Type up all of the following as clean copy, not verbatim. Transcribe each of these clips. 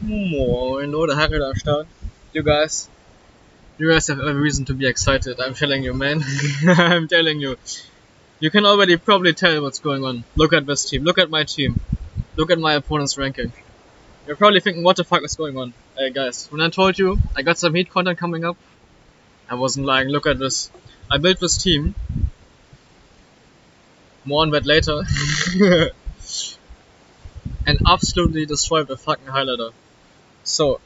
Moin Leute, Harry am Start. You guys have every reason to be excited. I'm telling you, man. I'm telling you. You can already probably tell what's going on. Look at this team. Look at my team. Look at my opponent's ranking. You're probably thinking, what the fuck is going on? Hey guys, when I told you I got some heat content coming up, I wasn't lying. Look at this. I built this team. More on that later. And absolutely destroyed the fucking highlighter. So,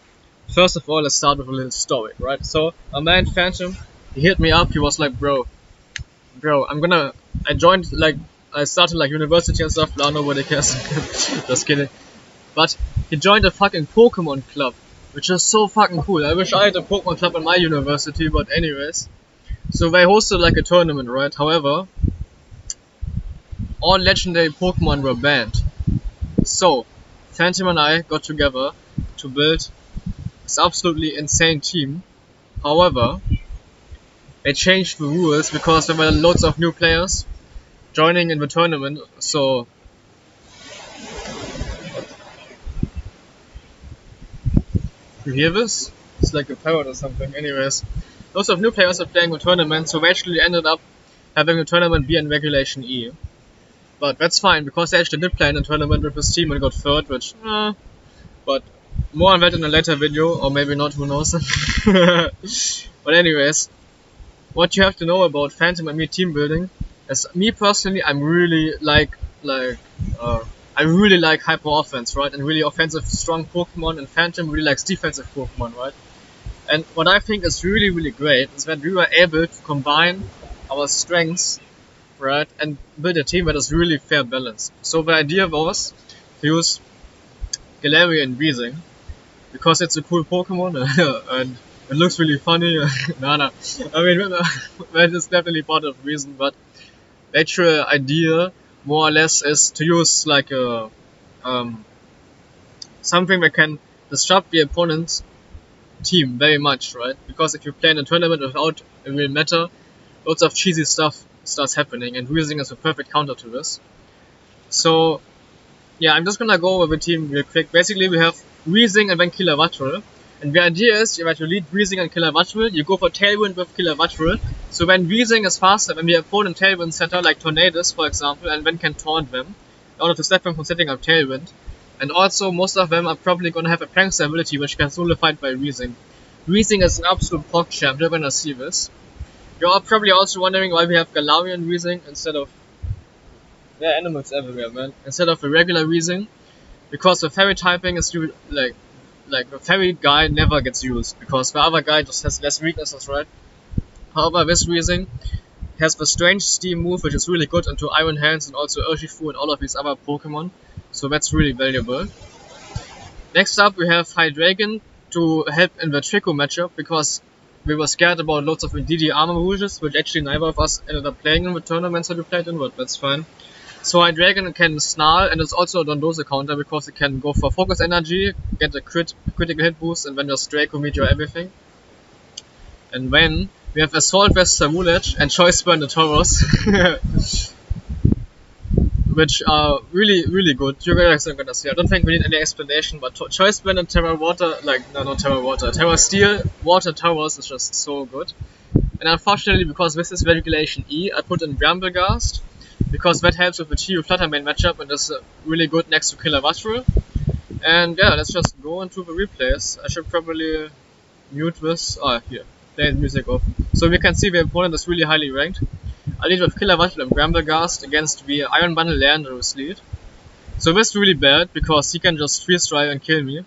first of all, let's start with a little story, right? So, my man Phantom, he hit me up, he was like, bro, I joined, I started like university and stuff, blah, nobody cares, just kidding. But, he joined a fucking Pokemon club, which is so fucking cool. I wish I had a Pokemon club in my university, but anyways. So they hosted like a tournament, right? However, all legendary Pokemon were banned. So, Phantom and I got together to build this absolutely insane team. However, they changed the rules because there were loads of new players joining in the tournament. So, you hear this? It's like a parrot or something. Anyways, lots of new players are playing the tournament, so we actually ended up having the tournament be in Regulation E. But that's fine, because they actually did play in a tournament with his team and got third, which, but more on that in a later video, or maybe not, who knows. But anyways, what you have to know about Phantom and me team building is, me personally, I really like hyper offense, right? And really offensive, strong Pokemon, and Phantom really likes defensive Pokemon, right? And what I think is really, really great is that we were able to combine our strengths, right, and build a team that is really fair balanced. So the idea was to use Galarian and Weezing, because it's a cool Pokemon and it looks really funny. I mean, that is definitely part of the reason, but the actual idea, more or less, is to use like a something that can disrupt the opponent's team very much, right? Because if you play in a tournament without a real meta, lots of cheesy stuff starts happening, and Weezing is a perfect counter to this. So, yeah, I'm just gonna go over the team real quick. Basically, we have Weezing and then Kilowattrel. And the idea is that you lead Weezing and Kilowattrel, you go for Tailwind with Kilowattrel. So when Weezing is faster than the opponent Tailwind setter, like Tornadus for example, and then can taunt them, in order to stop them from setting up Tailwind. And also, most of them are probably gonna have a Prankster ability, which can nullified by Weezing. Weezing is an absolute Pog champ, you're gonna see this. You're probably also wondering why we have Galarian Weezing instead of... There are animals everywhere, man. Instead of a regular Weezing. Because the fairy typing is like the fairy guy never gets used, because the other guy just has less weaknesses, right? However, this Weezing has the Strange Steam move, which is really good into Iron Hands and also Urshifu and all of these other Pokemon. So that's really valuable. Next up, we have Hydreigon to help in the Trico matchup, because we were scared about lots of DD armor rouges, which actually neither of us ended up playing in the tournaments that we played in, but that's fine. So Hydreigon can Snarl, and it's also a Dondozo counter, because it can go for Focus Energy, get a critical hit boost, and then just Draco Meteor everything. And then we have Assault Vest Samulet and Choice Burn the Tauros, which are really, really good. You guys are gonna see. I don't think we need any explanation, but Choice Burn and Terra Water, Terra Steel Water Tauros is just so good. And unfortunately, because this is Regulation E, I put in Brambleghast, because that helps with the Chiyu Flutter main matchup and is really good next to Kilowattrel. And yeah, let's just go into the replays. I should probably mute this. Here, play music off. So we can see the opponent is really highly ranked. I lead with Kilowattrel and Brambleghast against the Iron Bundle Leandros lead. So this is really bad, because he can just freeze dry and kill me.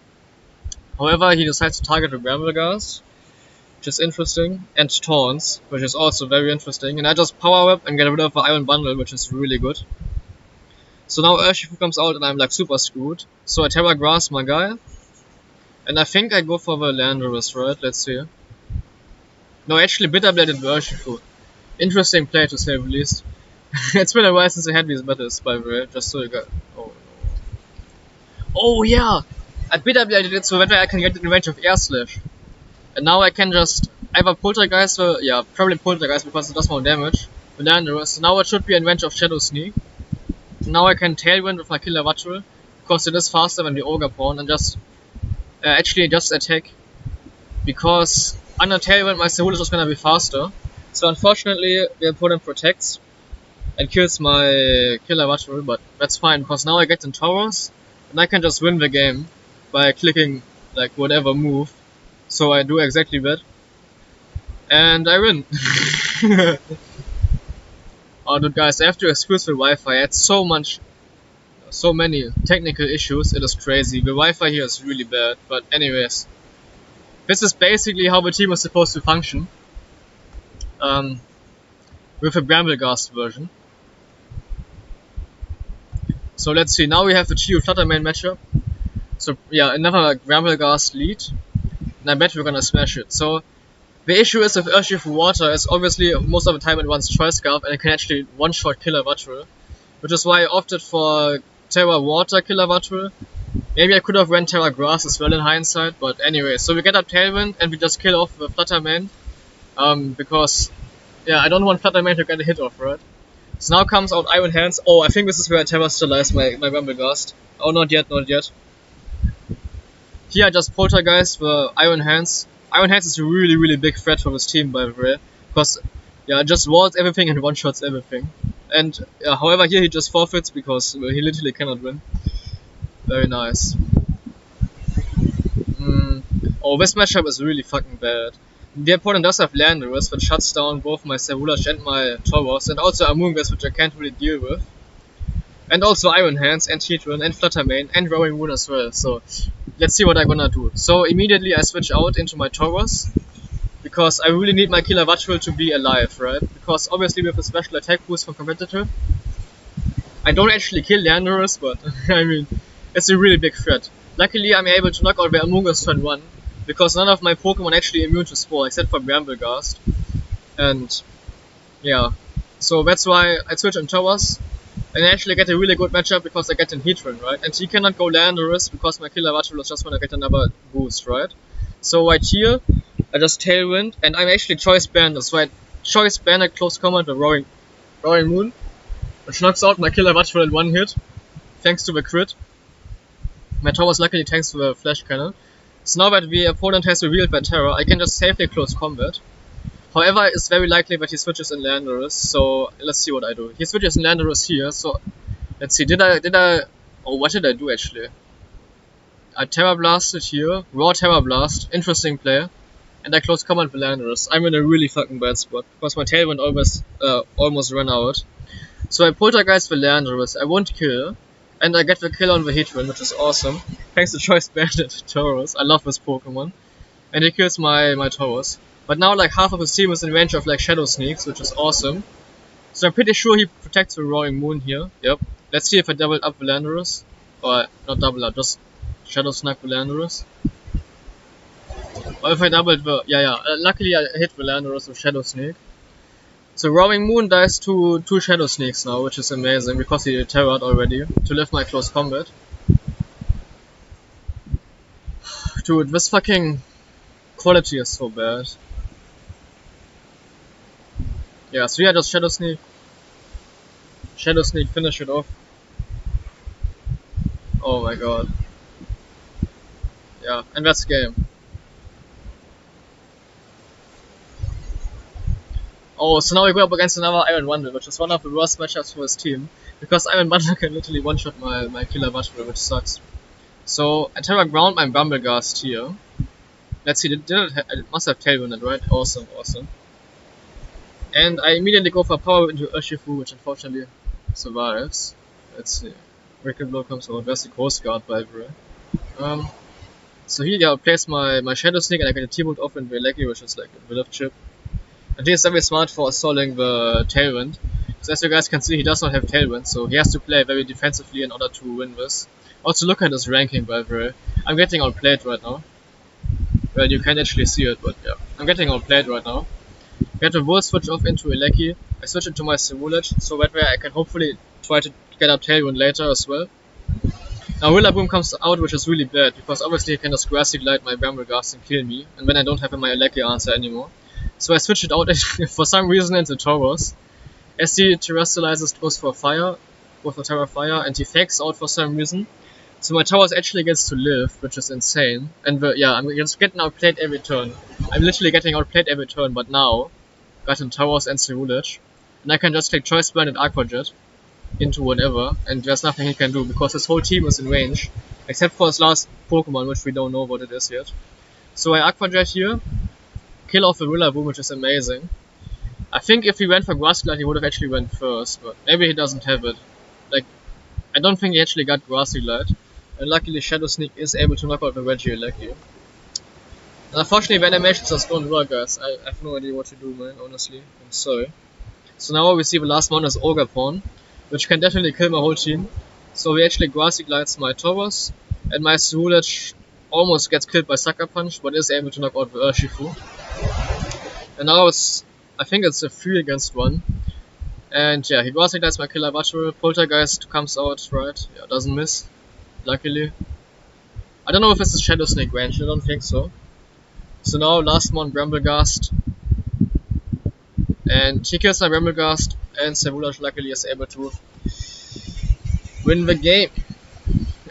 However, he decides to target the Brambleghast, which is interesting, and taunts, which is also very interesting, and I just power up and get rid of the Iron Bundle, which is really good. So now Urshifu comes out and I'm like super screwed, so I Terra Grass my guy, and I think I go for the Landorus, right? Let's see. No, actually Bitter Bladed the Urshifu. Interesting play, to say the least. It's been a while since I had these battles, by the way, just so you got... Oh yeah! I Bitter Bladed it so that way I can get in range of Air Slash. And now I can just either Poltergeist or, probably Poltergeist, because it does more damage. But Landorus. So now it should be in range of Shadow Sneak. Now I can Tailwind with my Kilowattrel, because it is faster than the Ogre Pawn, and just actually just attack, because under Tailwind my Cerulean is gonna be faster. So unfortunately the opponent protects and kills my killer Watchful, but that's fine because now I get in towers and I can just win the game by clicking like whatever move. So I do exactly that and I win. Oh dude guys, I have to excuse the Wi-Fi. I had so many technical issues, it is crazy. The Wi-Fi here is really bad, but anyways. This is basically how the team is supposed to function. With a Brambleghast version. So let's see, now we have the Geo Flutter main matchup. So yeah, another Brambleghast lead. And I bet we're gonna smash it. So the issue is with Urshifu Water is obviously most of the time it runs Choice Scarf and it can actually one-shot Killer Wattrel. Which is why I opted for Terra Water Killer Wattrel. Maybe I could have run Terra Grass as well in hindsight, but anyway. So we get up Tailwind and we just kill off the Flutter main. Because, yeah, I don't want Flutter main to get a hit off, right? So now comes out Iron Hands. Oh, I think this is where I Terra stylize my Brambleghast. Oh, not yet, not yet. Here I just Poltergeist the Iron Hands. Iron Hands is a really big threat for this team, by the way. Because, yeah, it just walls everything and one-shots everything. And, however, here he just forfeits because he literally cannot win. Very nice. Oh, this matchup is really fucking bad. The opponent does have Landorus, which shuts down both my Cerulash and my Tauros, and also Amoonguss, which I can't really deal with. And also Iron Hands, and Heatran, and Fluttermane, and Roaring Moon as well, so let's see what I'm gonna do. So immediately I switch out into my Tauros, because I really need my Killer Watchful to be alive, right? Because obviously with a special attack boost from competitive, I don't actually kill Landorus, but I mean, it's a really big threat. Luckily I'm able to knock out the Amoonguss turn 1, because none of my Pokemon actually immune to Spore, except for Brambleghast. And yeah, so that's why I switch on Towers, and I actually get a really good matchup because I get in Heatran, right? And he cannot go Landorus because my Killer Watchful is just wanna get another boost, right? So right here, I just Tailwind, and I'm actually Choice Bandit, so I Choice Bandit close combat with Roaring Moon, which knocks out my Killer Watchful in one hit, thanks to the crit. My Towers luckily tanks to the Flash Cannon. So now that the opponent has revealed their Terra, I can just safely close combat. However, it's very likely that he switches in Landorus, so let's see what I do. He switches in Landorus here, so let's see, oh, what did I do actually? I Terra Blasted here, Raw Terra Blast, interesting play, and I close combat with Landorus. I'm in a really fucking bad spot, because my Tailwind almost ran out. So I Poltergeist with Landorus, I won't kill, and I get the kill on the Heatran, which is awesome. Thanks to Choice Bandit Tauros, I love this Pokemon. And he kills my Tauros. But now like half of his team is in range of like Shadow Sneaks, which is awesome. So I'm pretty sure he protects the Roaring Moon here. Yep. Let's see if I doubled up with Landorus. Or not double up, just Shadow Sneak with Landorus. Or if I doubled the... yeah. Luckily I hit the Landorus with Shadow Sneak. So Roaring Moon dies to 2 Shadow Sneaks now, which is amazing because he terrored already to live my close combat. Dude, this fucking quality is so bad. Yeah, so yeah, just Shadow Sneak, finish it off. Oh my god. Yeah, and that's the game. Oh, so now we go up against another Iron Bundle, which is one of the worst matchups for his team, because Iron Bundle can literally one-shot my Killer Watchful, which sucks. So I Terra Ground my Brambleghast here. Let's see, it must have Tailwinded, right? Awesome. And I immediately go for Power into Urshifu, which unfortunately survives. Let's see. Wicked Blow comes out. There's the Coast Guard, by the way. So here I place my Shadow Sneak and I get a T-Bolt off in the Leggy, which is like a Village Chip. And he is very smart for assaulting the Tailwind. So as you guys can see, he does not have Tailwind, so he has to play very defensively in order to win this. Also look at his ranking, by the way. I'm getting outplayed right now. Well, you can't actually see it, but yeah. I'm getting outplayed right now. Get a Volt switch off into a Lecky. I switch into my Cerulege, so that way I can hopefully try to get up Tailwind later as well. Now Rillaboom comes out, which is really bad, because obviously he can just Grassy Glide my Brambleghast and kill me, and then I don't have my Lecky answer anymore. So I switch it out for some reason into Tauros. As he terrestrializes, goes for Fire, goes for Terra Fire, and he fakes out for some reason. So my towers actually gets to live, which is insane. And yeah, I'm just getting outplayed every turn. I'm literally getting outplayed every turn, but now got in towers and Ceruledge, and I can just take Choice Band and Aqua Jet into whatever, and there's nothing he can do because his whole team is in range, except for his last Pokemon, which we don't know what it is yet. So I Aqua Jet here, kill off the Rillaboom, which is amazing. I think if he went for Grass Glide, he would have actually went first, but maybe he doesn't have it. Like, I don't think he actually got Grass Glide. And luckily Shadow Sneak is able to knock out the Regieleki. And unfortunately the animations just don't work, guys. I have no idea what to do, man, honestly. I'm sorry. So now we see the last one is Ogerpon, which can definitely kill my whole team. So he actually Grassy Glides my Tauros, and my Ceruledge almost gets killed by Sucker Punch, but is able to knock out the Urshifu. And now I think it's a 3 against 1. And yeah, he Grassy Glides my Killer Butterfree, Poltergeist comes out, right? Yeah, doesn't miss. Luckily. I don't know if this is Shadow Snake range, I don't think so. So now last one Brambleghast. And he kills my Brambleghast, and Ceruledge luckily is able to win the game.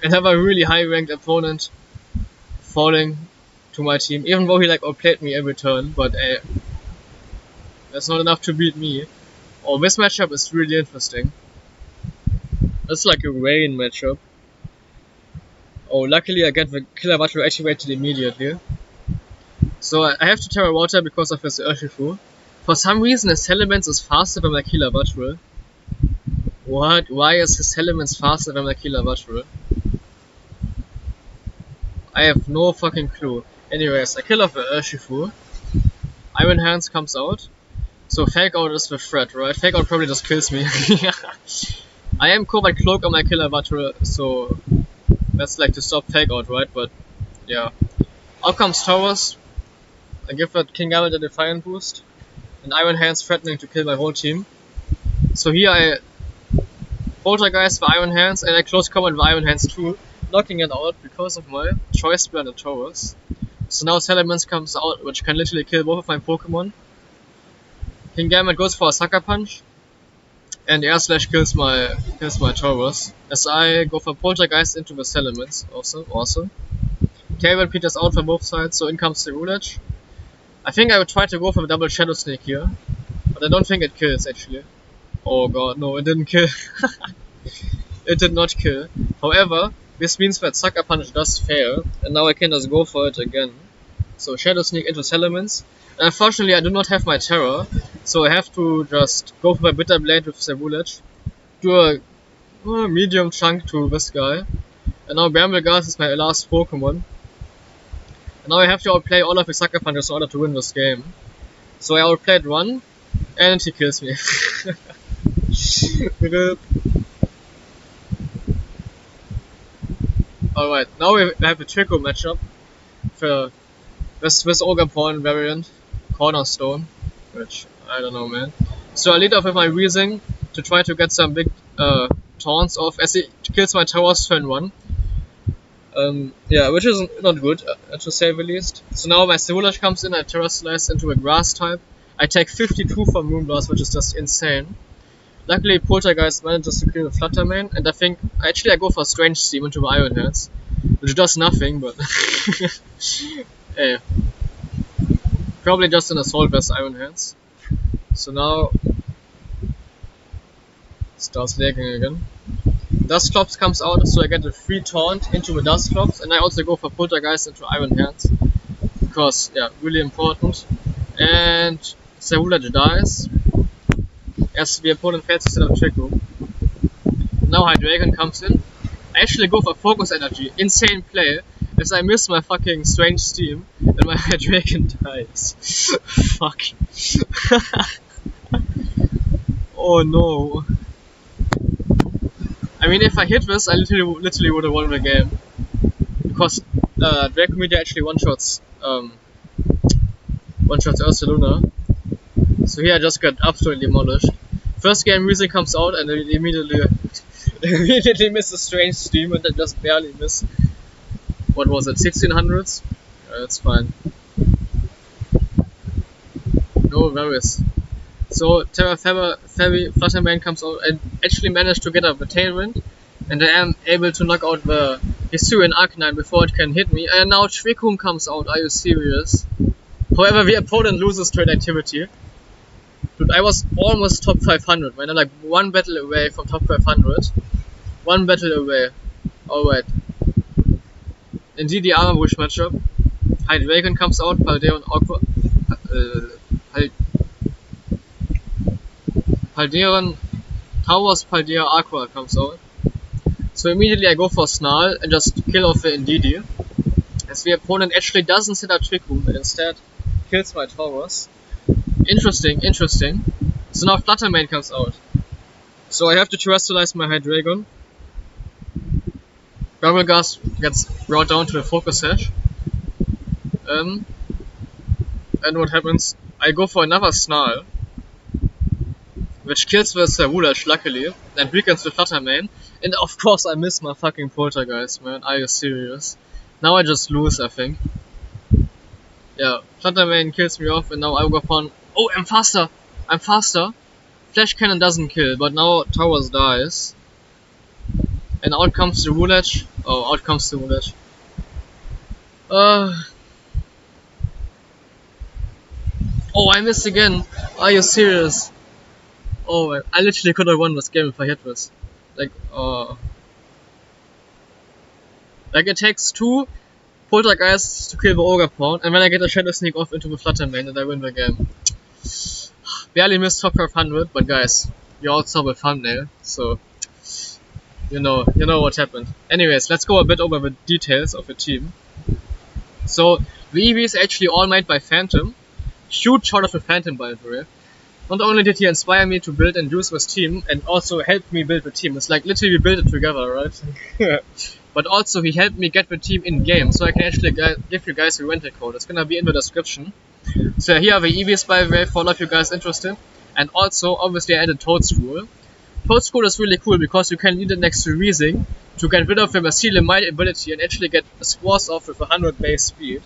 And have a really high ranked opponent falling to my team, even though he like outplayed me every turn, but that's not enough to beat me. Oh, this matchup is really interesting. That's like a rain matchup. Oh, luckily I get the Killer Butterfree activated immediately. So I have to Terra Water because of his Urshifu. For some reason his Elements is faster than my Killer Butterfree. What? Why is his Elements faster than my Killer Butterfree? I have no fucking clue. Anyways, I kill off the Urshifu. Iron Hands comes out. So Fake Out is the threat, right? Fake Out probably just kills me. I am covered Cloak on my Killer Butterfree, so that's like to stop Fake Out, right? But yeah. Out comes Tauros. I give that Kingambit a Defiant boost. And Iron Hands threatening to kill my whole team. So here I Poltergeist for Iron Hands, and I close combat with Iron Hands too, knocking it out because of my Choice Band and Tauros. So now Salamence comes out, which can literally kill both of my Pokemon. Kingambit goes for a Sucker Punch, and Air Slash kills my Tauros. As I go for Poltergeist into the Salamence, awesome. Tailwind Peters out for both sides, so in comes the Ceruledge. I think I would try to go for a double Shadow Snake here, but I don't think it kills actually. Oh god, no, it didn't kill. It did not kill. However, this means that Sucker Punch does fail, and now I can just go for it again. So Shadow Sneak into Salamence. And unfortunately I do not have my Terror, so I have to just go for my Bitter Blade with Ceruledge, do a medium chunk to this guy. And now Brambleghast is my last Pokemon. And now I have to outplay all of his Sucker Punches in order to win this game. So I outplayed one, and he kills me. Alright, now we have a Trico matchup for this Ogerpon variant, Cornerstone, which I don't know, man. So I lead off with my Weezing to try to get some big taunts off as he kills my Tauros turn 1. Yeah, which is not good, to say the least. So now my Ceruledge comes in, I Terra Slice into a Grass type. I take 52 from Moonblast, which is just insane. Luckily, Poltergeist manages to kill the Fluttermane, and I think I go for Strange Steam into my Iron Hands, which does nothing, but hey, probably just an Assault Vest Iron Hands. So now starts lagging again. Dusclops comes out, so I get a free taunt into the Dusclops, and I also go for Poltergeist into Iron Hands, because yeah, really important. And Ceruledge dies, as the opponent fails to set up Trico. Now Hydreigon comes in. I actually go for Focus Energy, insane play, as I miss my fucking Strange Steam, and my Hydreigon dies. Fuck. Oh no. I mean, if I hit this, I literally would have won the game. Because Draco Meteor actually one-shots Ursaluna. So here I just got absolutely demolished. First game Weezing comes out and it immediately misses Strange Steam, and I just barely miss. What was it, 1600s? That's fine. No worries. So Terra Fairy Fluttermane comes out and actually managed to get up the Tailwind, and I am able to knock out the He's threw an Arcanine before it can hit me, and now Trick Room comes out. Are you serious? However, the opponent loses to an activity. Dude, I was almost top 500, man. I'm like one battle away from top 500. One battle away. Alright. Indeed, the Armor Bush matchup. Hydreigon comes out, Paldeon Aqua. Paldeon Towers Paldea Aqua comes out. So immediately I go for Snarl and just kill off the Indeedee. As the opponent actually doesn't set up Trick Room, but instead kills my Towers. Interesting, interesting. So now Fluttermane comes out. So I have to terrestrialize my Hydreigon. Brambleghast gets brought down to the focus hash. And what happens? I go for another Snarl, which kills the Servulash luckily, and weakens the Fluttermane. And of course I miss my fucking Poltergeist, man. Are you serious? Now I just lose, I think. Yeah, Fluttermane kills me off, and now I go upon. Oh, I'm faster! I'm faster! Flash Cannon doesn't kill, but now Towers dies. And out comes the Woolage. Oh, out comes the Woolage. Oh, I missed again! Are you serious? Oh, I literally could have won this game if I hit this. Like it takes 2 Poltergeists to kill the Ogre Pawn, and then I get a Shadow Sneak off into the Fluttermane and I win the game. Barely missed top 500, but guys, you all saw the thumbnail, so you know what happened. Anyways, let's go a bit over the details of the team. So the EV is actually all made by Phantom. Huge shout out to Phantom, by the way. Not only did he inspire me to build and use this team, and also helped me build the team. It's like literally we built it together, right? But also he helped me get the team in game, so I can actually give you guys a rental code. It's gonna be in the description. So here are the EVs, by the way, for all of you guys interested. And also, obviously, I added Toedscruel. Toedscruel is really cool because you can lead it next to Weezing to get rid of the Mycelium Might ability and actually get spores off with 100 base speed.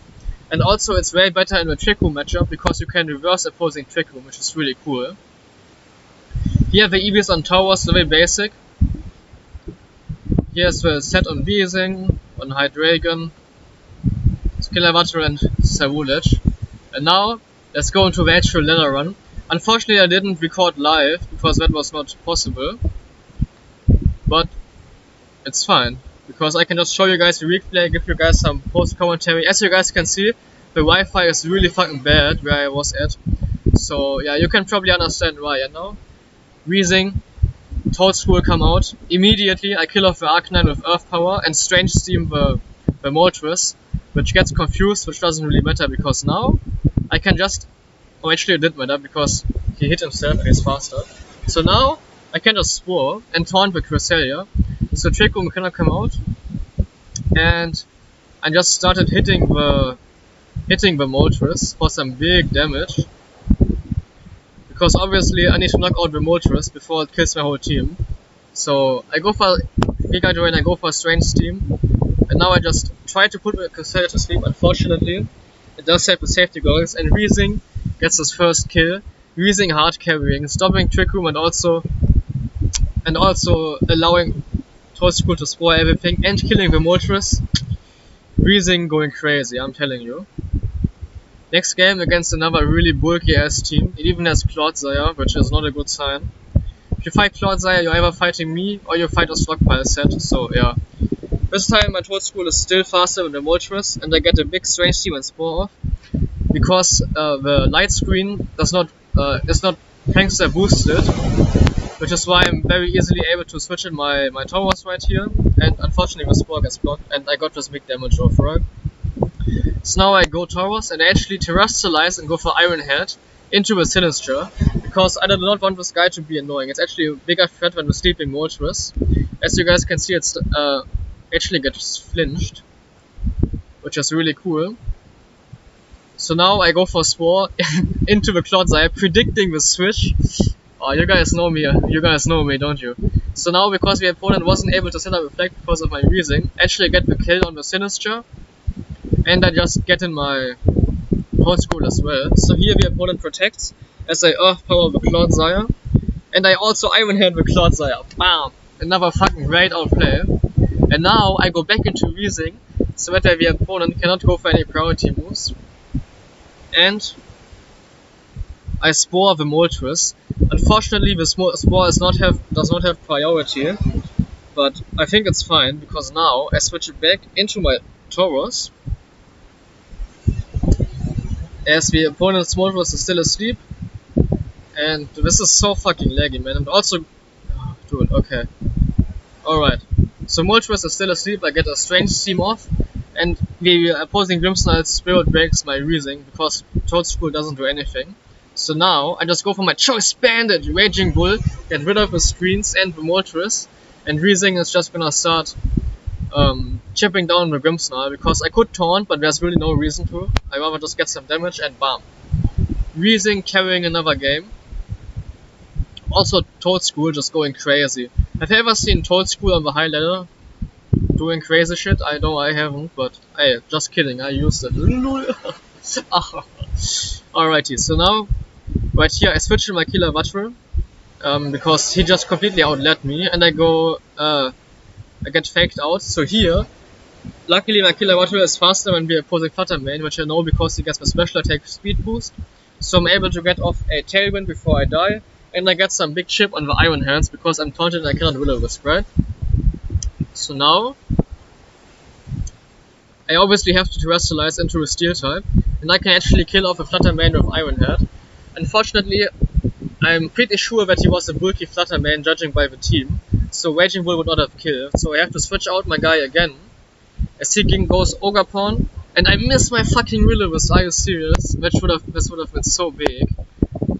And also it's way better in the Trick Room matchup because you can reverse opposing Trick Room, which is really cool. Here the EVs on Towers, very basic. Here's the set on Weezing, on Hydreigon, Skillavator and Servulash. And now, let's go into the actual ladder run. Unfortunately I didn't record live because that was not possible. But it's fine, because I can just show you guys the replay, give you guys some post commentary. As you guys can see, the Wi-Fi is really fucking bad where I was at. So yeah, you can probably understand why. And now, Weezing, Toedscruel come out. Immediately I kill off the Arcanine with Earth Power and Strange Steam the Moltres, which gets confused, which doesn't really matter because now I can just... Oh, actually it did matter because he hit himself and he's faster. So now I can just Spore and taunt the Cresselia. So Trick Room cannot come out, and I just started hitting the Moltres for some big damage, because obviously I need to knock out the Moltres before it kills my whole team. So I go for Giga Drain, I go for Strange Steam, and now I just try to put the Cresselia to sleep. Unfortunately, it does have the safety goggles, and Weezing gets his first kill. Weezing hard carrying, stopping Trick Room, and also allowing Toedscruel to spore everything and killing the Moltres. Weezing going crazy, I'm telling you. Next game against another really bulky ass team. It even has Clodsire, which is not a good sign. If you fight Clodsire, you're either fighting me or you fight a Stockpile set, so yeah. This time my Toedscruel is still faster than the Moltres, and I get a big Strange Steam and Spore off, because the light screen is not Prankster boosted, which is why I'm very easily able to switch in my Towers right here, and unfortunately the Spore gets blocked and I got this big damage off, right? So now I go Towers and I actually terrestrialize and go for Iron Head into the Sinistcha, because I do not want this guy to be annoying. It's actually a bigger threat than the Sleeping Moltres. As you guys can see, it's actually gets flinched, which is really cool. So now I go for Spore into the Clodsire, predicting the switch. Oh, you guys know me, don't you? So now, because the opponent wasn't able to set up a flag because of my Weezing, actually I get the kill on the Sinistcha, and I just get in my Toedscruel as well. So here the opponent protects as I Earth Power the Clodsire, and I also Iron Hand the Clodsire. Bam! Another fucking great outplay. And now I go back into Weezing, so that the opponent cannot go for any priority moves. And I spore the Moltres. Unfortunately, the spore does not have priority, but I think it's fine because now I switch it back into my Tauros, as the opponent's Moltres is still asleep. And this is so fucking laggy, man. And also, oh, dude, okay, all right. So Moltres is still asleep. I get a strange steam off, and the opposing Grimmsnarl's Spirit breaks my Weezing because Toedscruel doesn't do anything. So now I just go for my choice bandit, Raging Bull, get rid of the screens and the Moltres, and Weezing is just gonna start chipping down the Grimmsnarl because I could taunt, but there's really no reason to. I rather just get some damage and bam. Weezing carrying another game. Also Toedscruel just going crazy. Have you ever seen Toedscruel on the high ladder doing crazy shit? I know I haven't, but hey, just kidding, I used it. Alrighty, so now, right here I switch to my Killer Wattrel, because he just completely outled me, and I go, I get faked out. So here, luckily my Killer Wattrel is faster than the opposing Fluttermane, which I know because he gets my special attack speed boost. So I'm able to get off a Tailwind before I die, and I get some big chip on the Iron Hands because I'm taunted and I cannot Will-O-Wisp, right? So now, I obviously have to terrestrialize into a Steel type, and I can actually kill off a Fluttermane with Iron Head. Unfortunately, I'm pretty sure that he was a bulky Fluttermane judging by the team, so Raging Bull would not have killed, so I have to switch out my guy again. As he goes Ogerpawn, and I miss my fucking Will-O-Wisp, are you serious? This would have been so big.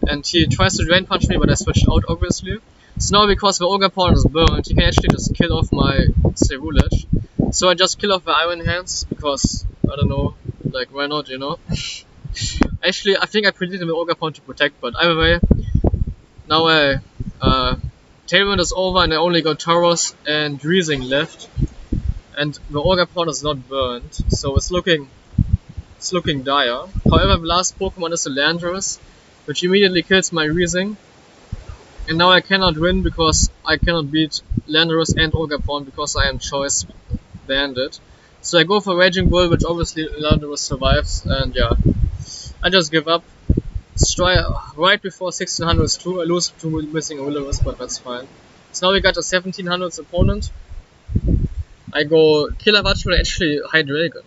And he tries to Drain Punch me, but I switched out obviously. So now because the Ogerpawn is burned, he can actually just kill off my Cerulege. So I just kill off the Iron Hands, because, I don't know, like why not, you know? Actually, I think I predicted the Ogerpawn to protect, but either way, now Tailwind is over and I only got Tauros and Weezing left. And the Ogerpawn is not burned, so it's looking dire. However, the last Pokemon is a Landorus, which immediately kills my Weezing. And now I cannot win because I cannot beat Landorus and Ogerpawn because I am choice bandit. So I go for Raging Bull, which obviously Landorus survives, and yeah, I just give up. Right before 1600s too, I lose to missing a Will-O-Wisp, but that's fine. So now we got a 1700s opponent. I go Killer Wattrel, actually Hydreigon.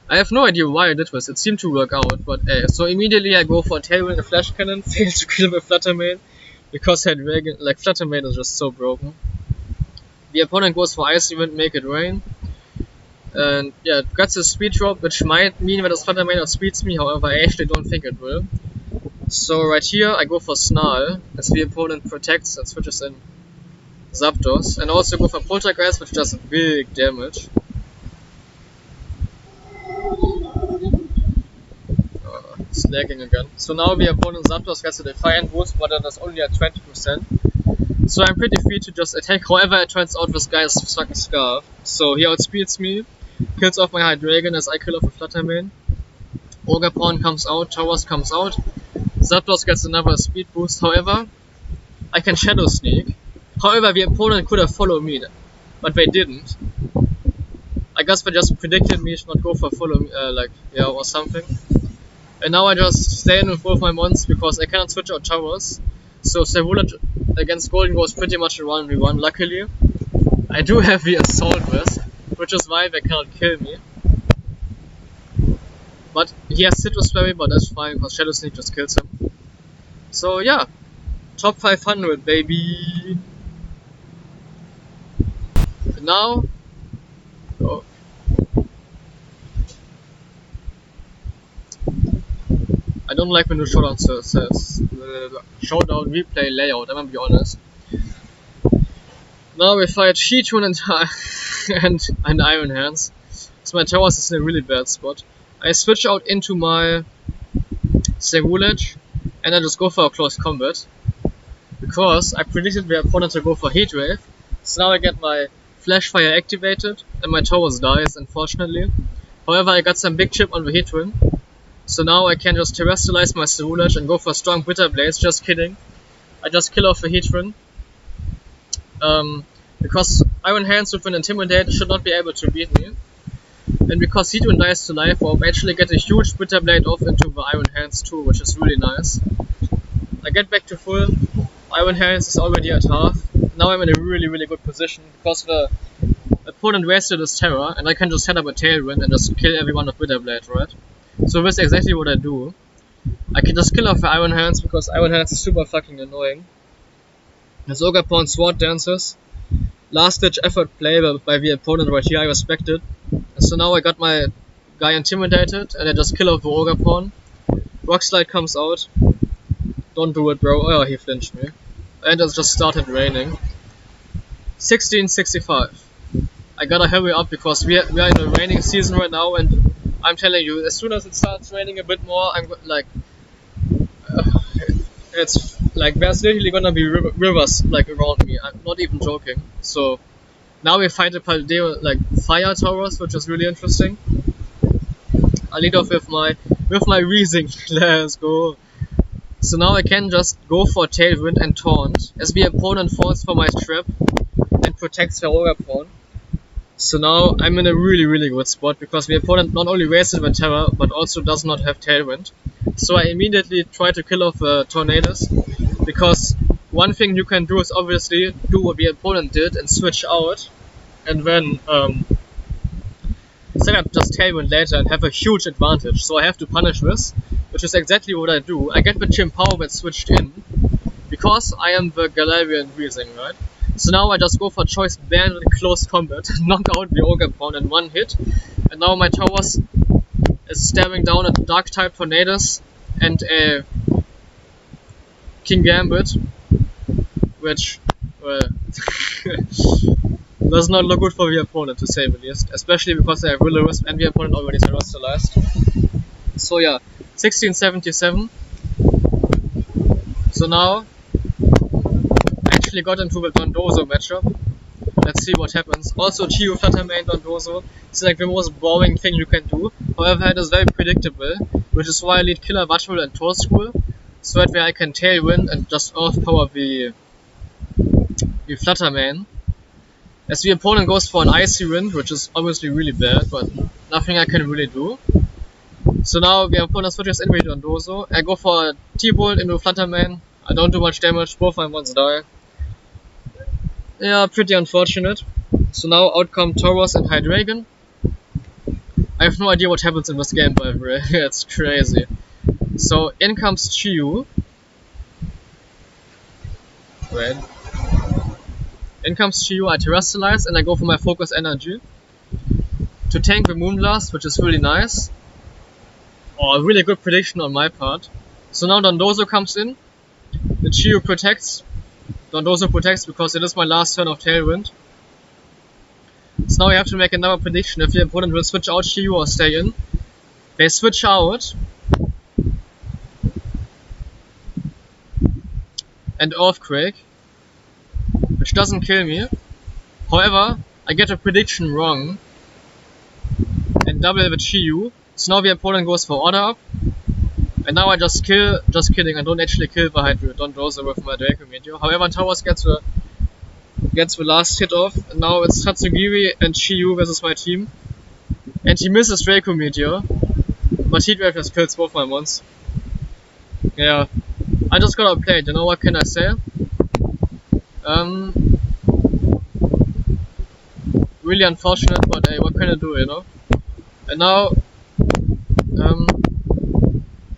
I have no idea why I did this, it seemed to work out, but so immediately I go for a Tailwind and Flash Cannon, fail to kill the Fluttermane, because Hydreigon, like Fluttermane is just so broken. The opponent goes for Icy Wind, Make It Rain, and yeah, it gets a speed drop, which might mean that the Fluttermane outspeeds me, however I actually don't think it will. So right here I go for Snarl, as the opponent protects and switches in Zapdos, and also go for Poltergeist, which does big damage. It's lagging again. So now the opponent Zapdos gets a Defiant boost, but that is only at 20%. So I'm pretty free to just attack. However, it turns out this guy is fucking Scarf. So he outspeeds me, kills off my Hydreigon as I kill off a Fluttermane. Ogerpawn comes out, Tauros comes out, Zapdos gets another speed boost. However, I can Shadow Sneak. However, the opponent could have followed me, but they didn't. I guess they just predicted me to not go for follow me, or something. And now I just stay in with both my mons because I cannot switch out Tauros. So Cerulege against Golden goes pretty much a 1v1, luckily. I do have the Assault Vest, which is why they cannot kill me. But he has Citrus Berry, but that's fine because Shadow Sneak just kills him. So yeah, top 500 baby! And now, I don't like when the showdown says showdown replay layout, I'm gonna be honest. Now we fight Sheetun and Iron Hands. So my Tauros is in a really bad spot. I switch out into my Cerulege and I just go for a close combat. Because I predicted the opponent to go for Heat Wave. So now I get my Flash Fire activated and my Tauros dies, unfortunately. However, I got some big chip on the Heatwin. So now I can just terrestrialize my Cerulege and go for strong Bitter Blades, just kidding. I just kill off the Heatwin. because Iron Hands with an Intimidate should not be able to beat me. And because Heatwind dies to Life Orb, I actually get a huge Bitter Blade off into the Iron Hands too, which is really nice. I get back to full, Iron Hands is already at half. Now I'm in a really good position because the opponent wasted his Terror and I can just set up a Tailwind and just kill everyone with Bitter Blade, right? So that's exactly what I do. I can just kill off the Iron Hands because Iron Hands is super fucking annoying. His Ogerpawn Sword Dances. Last ditch effort play by the opponent right here, I respect it. So now I got my guy intimidated and I just kill off the Ogerpawn. Rock Slide comes out. Don't do it, bro. Oh, he flinched me. And it just started raining. 1665. I gotta hurry up because we are in the raining season right now, and I'm telling you, as soon as it starts raining a bit more, I'm like, it's like there's literally gonna be rivers like around me. I'm not even joking. So now we fight a Paldeo like fire towers, which is really interesting. I lead off with my Reason. Let's go. So now I can just go for Tailwind and Taunt as the opponent falls for my trap and protects the Ogerpawn. So now I'm in a really good spot because the opponent not only wasted the Terror but also does not have Tailwind. So I immediately try to kill off the Tornadoes because one thing you can do is obviously do what the opponent did and switch out and then set up just Tailwind later and have a huge advantage. So I have to punish this, which is exactly what I do. I get the Chimpow that switched in because I am the Galarian Reason, right? So now I just go for Choice Band in close combat, knock out the Ogerpawn in one hit, and now my Towers is staring down at Dark type Tornadoes and a King Gambit, which does not look good for the opponent, to say the least, especially because they have Will-O-Wisp and the opponent already terrestrialized. So yeah, 1677. So now I actually got into the Dondozo matchup. Let's see what happens. Also, Chiyu Fluttermane Dondozo is like the most boring thing you can do. However, it is very predictable, which is why I lead Killer Watchful and Toedscruel, so that way I can Tailwind and just overpower the Fluttermane. As the opponent goes for an Icy Wind, which is obviously really bad, but nothing I can really do. So now the opponent switches in with Dondozo. I go for a T-Bolt into Fluttermane. I don't do much damage, both my mons die. Yeah, pretty unfortunate. So now out come Tauros and Hydreigon. I have no idea what happens in this game, by the way. It's crazy. So in comes Chiyu. Wait. In comes Chiyu, I terrestrialize and I go for my Focus Energy to tank the Moonblast, which is really nice. Oh, a really good prediction on my part. So now Dondozo comes in. The Chiyu protects. Dondozo protects because it is my last turn of Tailwind. So now I have to make another prediction if the opponent will switch out Chiyu or stay in. They switch out. And Earthquake, which doesn't kill me. However, I get a prediction wrong and double the Chiyu. So now the opponent goes for Order Up. And now I just kill, just kidding, I don't actually kill the Dondozo with my Draco Meteor. However, Towers gets the last hit off, and now it's Tatsugiri and Chiyu versus my team. And he misses Draco Meteor, but Heatwave just kills both my mons. Yeah, I just gotta play it, you know, what can I say? Really unfortunate, but hey, what can I do, you know? And now,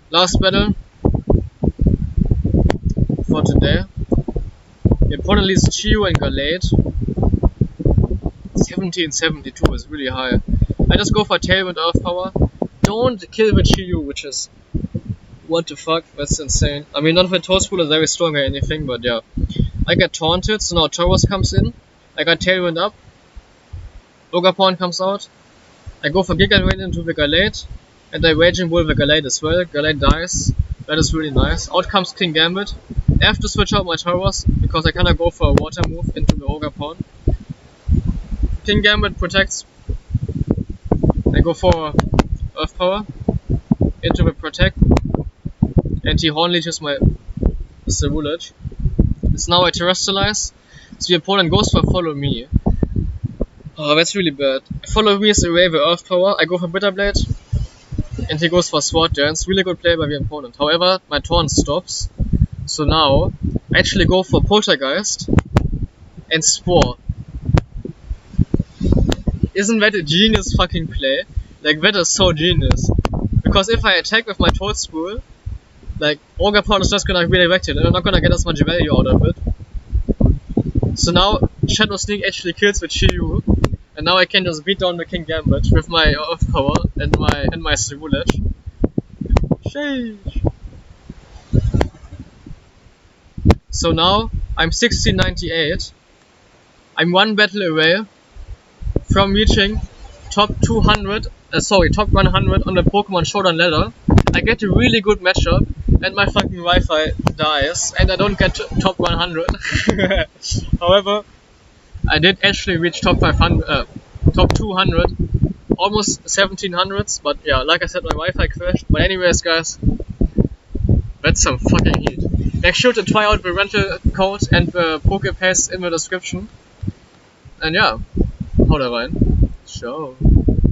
last battle for today. The opponent leads Chiyu and Galate. 1772 is really high. I just go for Tailwind Earth Power. Don't kill the Chiyu, which is... What the fuck? That's insane. I mean, not that Toedscruel is very strong or anything, but yeah. I get taunted, so now Tauros comes in. I got Tailwind up. Ogerpawn comes out. I go for Giga Rain into the Galate. And I Raging Bull the Galate as well. Galate dies. That is really nice. Out comes King Gambit. I have to switch out my Tauros because I cannot go for a water move into the Ogerpawn. King Gambit protects. I go for Earth Power into the Protect. And he Horn leeches my Ceruledge. So now I terrestrialize. So the opponent goes for follow me. Oh, that's really bad. Follow me is away the earth power, I go for Bitter Blade, and he goes for Sword Dance. Really good play by the opponent. However, my taunt stops. So now, I actually go for Poltergeist and Spore. Isn't that a genius fucking play? Like, that is so genius. Because if I attack with my Toedscruel, like, Ogre Pawn is just gonna redirect it and I'm not gonna get as much value out of it. So now, Shadow Sneak actually kills the Chiyu, and now I can just beat down the King Gambit with my Earth Power and my Sivulage. Sheesh. So now, I'm 1698. I'm one battle away from reaching top 100 on the Pokemon Showdown ladder. I get a really good matchup, and my fucking Wi-Fi dies, and I don't get top 100. However, I did actually reach top 500, top 200, almost 1700s, but yeah, like I said, my Wi-Fi crashed. But anyways, guys, that's some fucking heat. Make sure to try out the rental code and the Pokepaste in the description. And yeah, haut rein. Ciao.